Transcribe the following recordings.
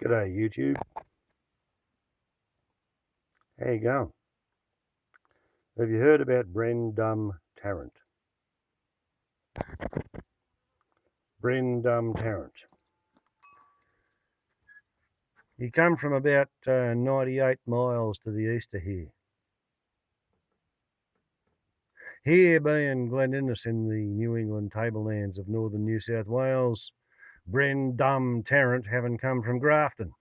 G'day YouTube. How you going? Have you heard about Brendumb Tarrant? Brendumb Tarrant. He come from about 98 miles to the east of here. Here being Glen Innes in the New England tablelands of northern New South Wales, Brendumb Tarrant having come from Grafton.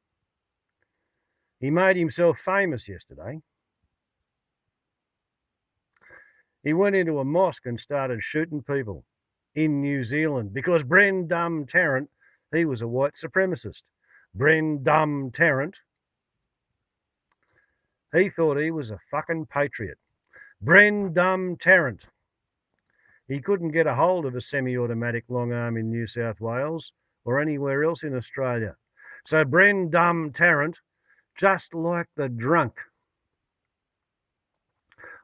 He made himself famous yesterday. He went into a mosque and started shooting people in New Zealand because Brendumb Tarrant, he was a white supremacist. Brendumb Tarrant, he thought he was a fucking patriot. Brendumb Tarrant, he couldn't get a hold of a semi-automatic long arm in New South Wales or anywhere else in Australia. So Brendumb Tarrant, just like the drunk,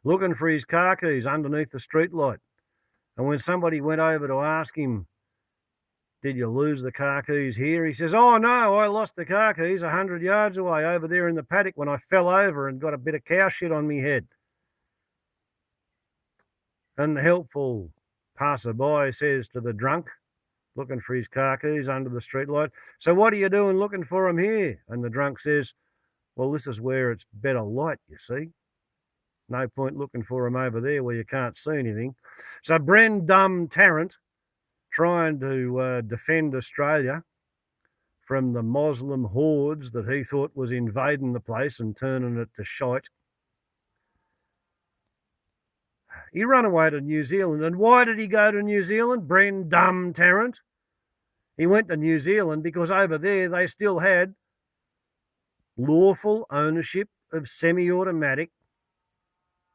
looking for his car keys underneath the streetlight. And when somebody went over to ask him, did you lose the car keys here? He says, oh no, I lost the car keys 100 yards away over there in the paddock when I fell over and got a bit of cow shit on me head. And the helpful passerby says to the drunk, looking for his car keys under the streetlight, so what are you doing looking for them here? And the drunk says, well, this is where it's better light, you see. No point looking for them over there where you can't see anything. So Brendumb Tarrant, trying to defend Australia from the Muslim hordes that he thought was invading the place and turning it to shite. He ran away to New Zealand. And why did he go to New Zealand, Brendumb Tarrant? He went to New Zealand because over there they still had lawful ownership of semi-automatic,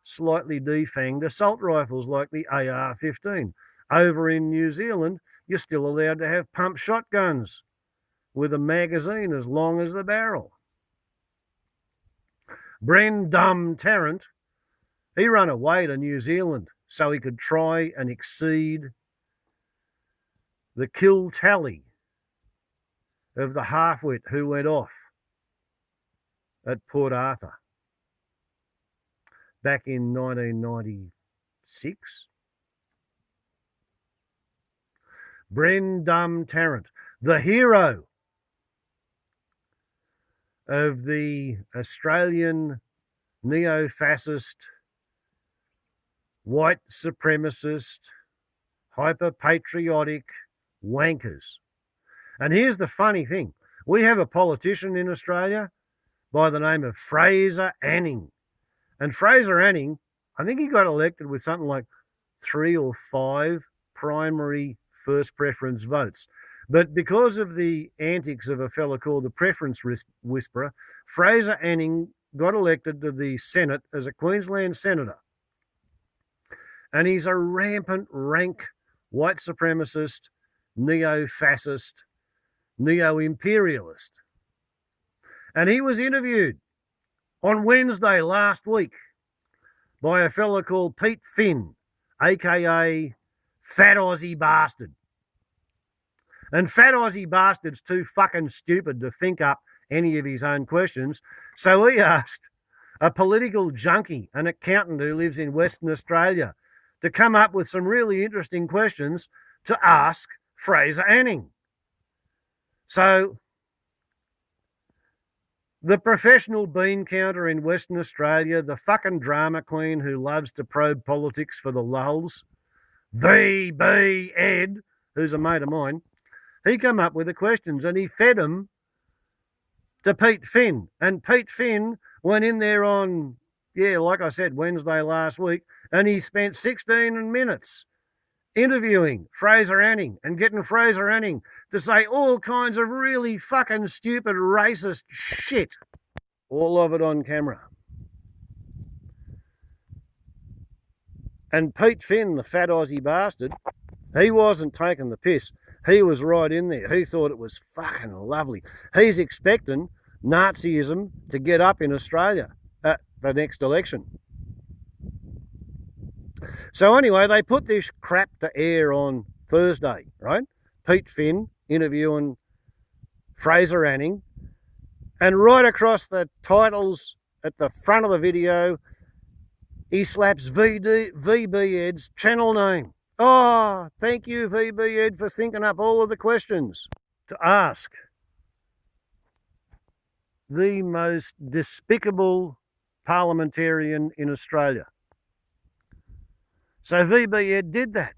slightly defanged assault rifles like the AR-15. Over in New Zealand, you're still allowed to have pump shotguns with a magazine as long as the barrel. Brendumb Tarrant, he ran away to New Zealand so he could try and exceed the kill tally of the half-wit who went off at Port Arthur back in 1996. Brendumb Tarrant, the hero of the Australian neo-fascist, white supremacist, hyper-patriotic wankers. And here's the funny thing. We have a politician in Australia by the name of Fraser Anning. And Fraser Anning, I think he got elected with something like 3 or 5 primary first preference votes. But because of the antics of a fellow called the Preference Whisperer, Fraser Anning got elected to the Senate as a Queensland senator. And he's a rampant, rank, white supremacist, neo-fascist, neo-imperialist. And he was interviewed on Wednesday last week by a fellow called Pete Finn, aka Fat Aussie Bastard. And Fat Aussie Bastard's too fucking stupid to think up any of his own questions, so he asked a political junkie, an accountant who lives in Western Australia, to come up with some really interesting questions to ask Fraser Anning. So the professional bean counter in Western Australia, the fucking drama queen who loves to probe politics for the lulz, VB Ed, who's a mate of mine, he come up with the questions and he fed them to Pete Finn. And Pete Finn went in there on, like I said, Wednesday last week, and he spent 16 minutes interviewing Fraser Anning and getting Fraser Anning to say all kinds of really fucking stupid racist shit. All of it on camera. And Pete Finn, the fat Aussie bastard, he wasn't taking the piss. He was right in there. He thought it was fucking lovely. He's expecting Nazism to get up in Australia at the next election. So anyway, they put this crap to air on Thursday, right? Pete Finn interviewing Fraser Anning And right across the titles at the front of the video, he slaps VB Ed's channel name. Oh, thank you, VB Ed, for thinking up all of the questions to ask the most despicable parliamentarian in Australia. So VB Ed did that.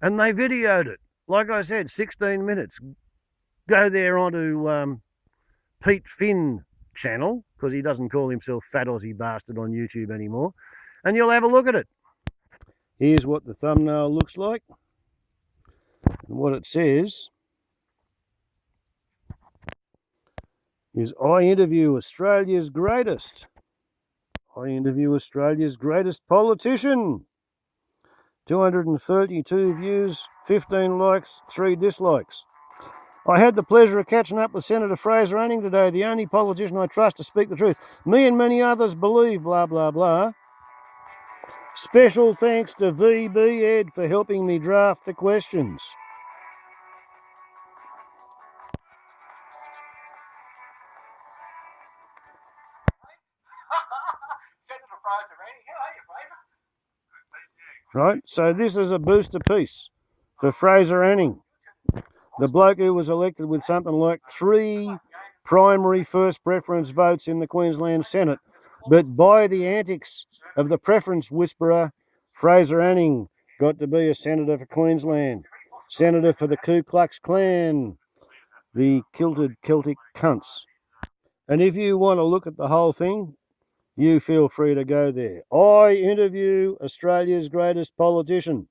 And they videoed it. Like I said, 16 minutes. Go there onto Pete Finn channel, because he doesn't call himself Fat Aussie Bastard on YouTube anymore, and you'll have a look at it. Here's what the thumbnail looks like. And what it says is, I interview Australia's greatest. I interview Australia's greatest politician. 232 views, 15 likes, 3 dislikes. I had the pleasure of catching up with Senator Fraser Anning today, the only politician I trust to speak the truth. Me and many others believe blah, blah, blah. Special thanks to VB Ed for helping me draft the questions. Right, so this is a booster piece for Fraser Anning, the bloke who was elected with something like 3 primary first preference votes in the Queensland Senate. But by the antics of the preference whisperer, Fraser Anning got to be a senator for Queensland, senator for the Ku Klux Klan, the kilted Celtic cunts. And if you want to look at the whole thing, you feel free to go there. I interview Australia's greatest politician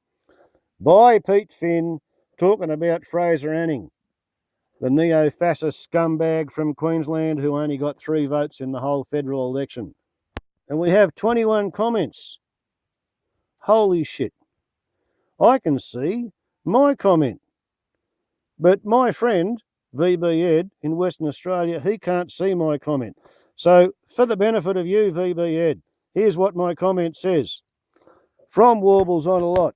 by Pete Finn, talking about Fraser Anning, the neo-fascist scumbag from Queensland who only got 3 votes in the whole federal election. And we have 21 comments. Holy shit. I can see my comment. But my friend, VB Ed, in Western Australia, he can't see my comment. So, for the benefit of you, VB Ed, here's what my comment says. From Warbles on a Lot.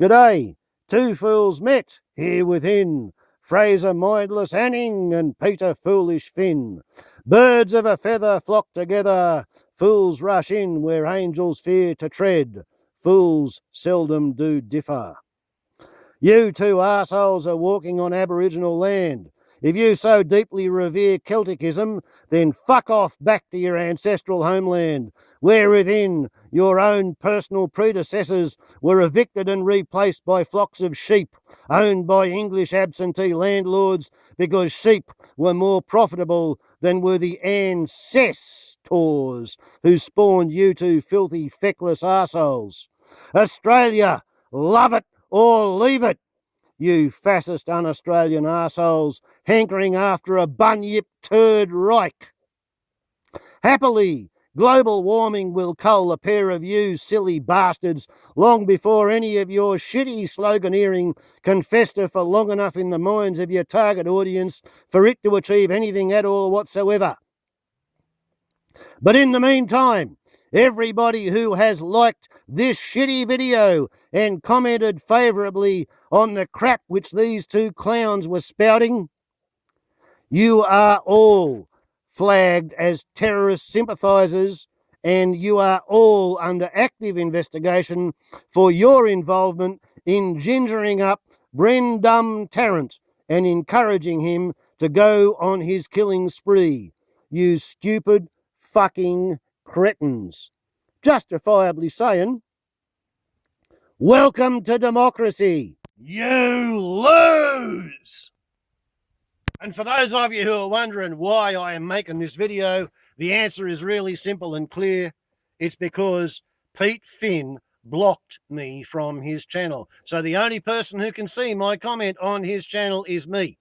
G'day, 2 fools met here within, Fraser mindless Anning and Peter foolish Finn. Birds of a feather flock together, fools rush in where angels fear to tread, fools seldom do differ. You 2 arseholes are walking on Aboriginal land. If you so deeply revere Celticism, then fuck off back to your ancestral homeland, where within your own personal predecessors were evicted and replaced by flocks of sheep, owned by English absentee landlords, because sheep were more profitable than were the ancestors who spawned you 2 filthy, feckless arseholes. Australia, love it or leave it, you fascist un-Australian arseholes hankering after a bunyip turd Reich. Happily, global warming will cull a pair of you silly bastards long before any of your shitty sloganeering can fester for long enough in the minds of your target audience for it to achieve anything at all whatsoever. But in the meantime, everybody who has liked this shitty video and commented favourably on the crap which these 2 clowns were spouting, you are all flagged as terrorist sympathisers, and you are all under active investigation for your involvement in gingering up Brendumb Tarrant and encouraging him to go on his killing spree. You stupid fucking cretins. Justifiably saying, welcome to democracy. You lose. And for those of you who are wondering why I am making this video, the answer is really simple and clear. It's because Pete Finn blocked me from his channel. So the only person who can see my comment on his channel is me.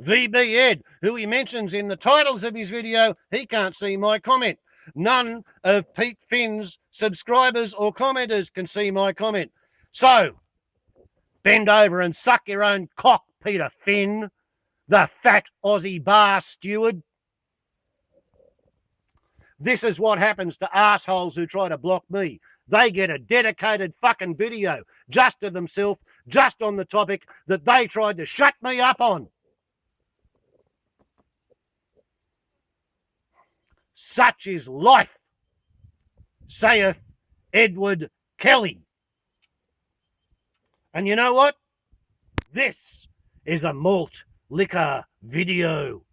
VB Ed, who he mentions in the titles of his video, he can't see my comment. None of Pete Finn's subscribers or commenters can see my comment. So, bend over and suck your own cock, Peter Finn, the fat Aussie bar steward. This is what happens to assholes who try to block me. They get a dedicated fucking video just to themselves, just on the topic that they tried to shut me up on. Such is life, saith Edward Kelly. And you know what? This is a malt liquor video.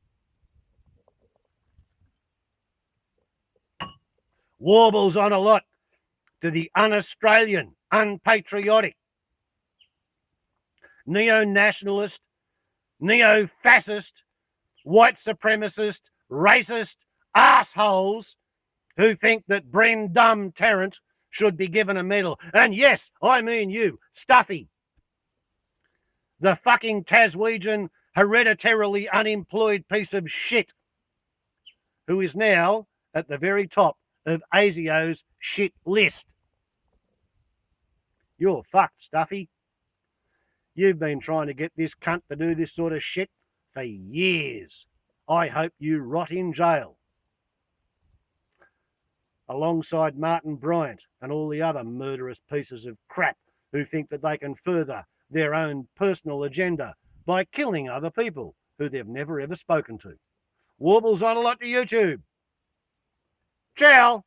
Warbles on a lot to the un-Australian, unpatriotic, neo-nationalist, neo-fascist, white supremacist, racist assholes who think that Brendumb Tarrant should be given a medal. And yes, I mean you, Stuffy, the fucking Taswegian hereditarily unemployed piece of shit who is now at the very top of ASIO's shit list. You're fucked, Stuffy. You've been trying to get this cunt to do this sort of shit for years. I hope you rot in jail, alongside Martin Bryant and all the other murderous pieces of crap who think that they can further their own personal agenda by killing other people who they've never ever spoken to. Warbles on a lot to YouTube. Ciao.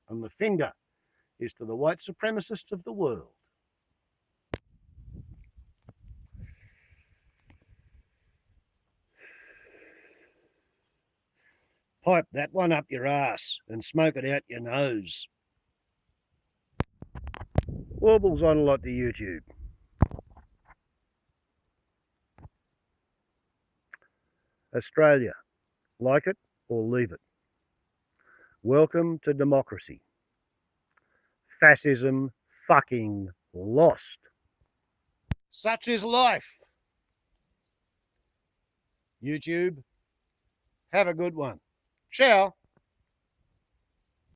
And the finger is to the white supremacists of the world. Pipe that one up your ass and smoke it out your nose. Warbles on a lot to YouTube. Australia, like it or leave it. Welcome to democracy. Fascism fucking lost. Such is life. YouTube, have a good one. Ciao.